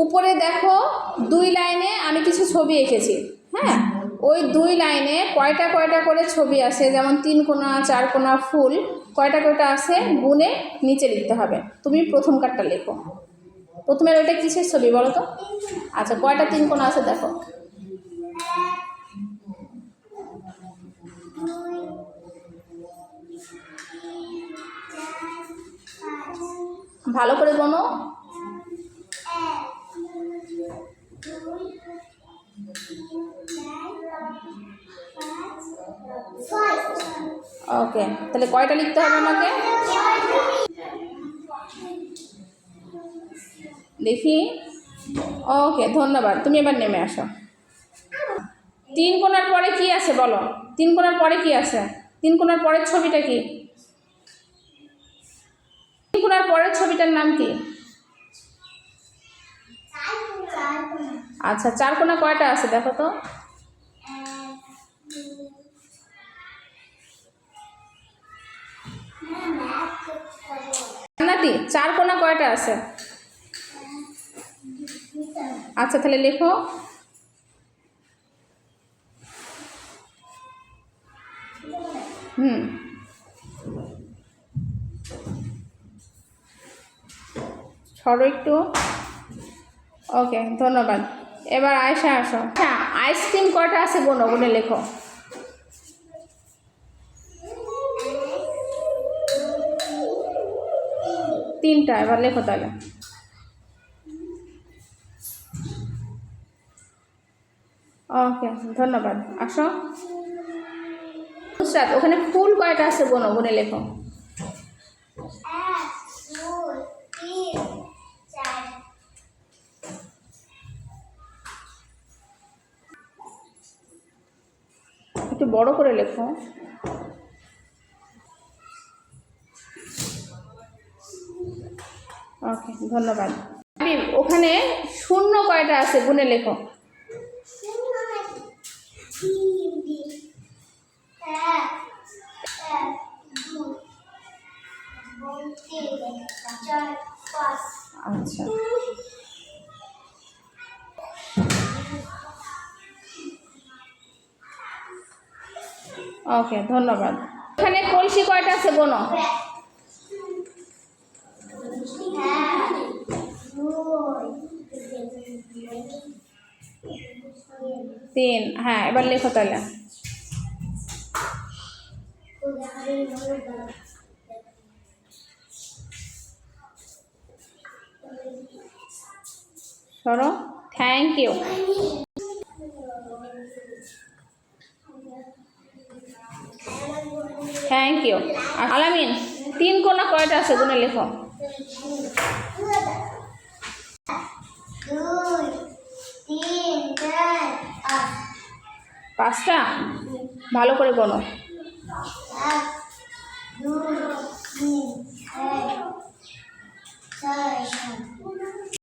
উপরে দেখো 2 লাইনে আমি কিছু ছবি এঁকেছি। হ্যাঁ, ওই 2 লাইনে কয়টা কয়টা করে ছবি আছে, যেমন 3 কোণা 4 কোণা ফুল, কয়টা কয়টা আছে গুনে নিচে লিখতে হবে। তুমি প্রথম কার্ডটা লেখো। প্রথমের ওইটা কিসের ছবি বলো তো? আচ্ছা, কয়টা 3 কোণা আছে দেখো। ভালো করে গোনো। ওকে, তাহলে কয়টা লিখতে হবে আমাকে দেখি। ওকে, ধন্যবাদ। তুমি এবার নেমে আসো। 3 কোণার পরে কি আছে বলো? 3 কোণার পরে কি আছে? 3 কোণার পরের ছবিটা কি? 3 কোণার পরের ছবিটার নাম কি? আচ্ছা, 4 কোণা কয়টা আছে দেখো তো। জান্নাতি, 4 কোণা কয়টা আছে? আচ্ছা, তাহলে লেখো। সরো একটু। ওকে, ধন্যবাদ। এবার আয়শা আসো। হ্যাঁ, আইসক্রিম কয়টা আছে গোনো, গুনে লেখো। 3টা। এবার লেখো তাহলে। ওকে, ধন্যবাদ। আসো। নুসরাত, ওখানে ফুল কয়টা আছে গোনো, গুনে লেখো। 1 2 3 4 একটু বড় করে লেখো। ওকে, ধন্যবাদ। ওখানে শূন্য কয়টা আছে গুনে লেখো। 1 আচ্ছা, ওকে, ধন্যবাদ। এখানে কলসি কয়টা আছে গোনো। 3। হ্যাঁ, এবার লেখো তাহলে। সরো। Thank you. Thank you. Alamin, 3 কোণা কয়টা আছে গুনে লেখো। 5টা। ভালো করে গোনো। 1 2 3 4 5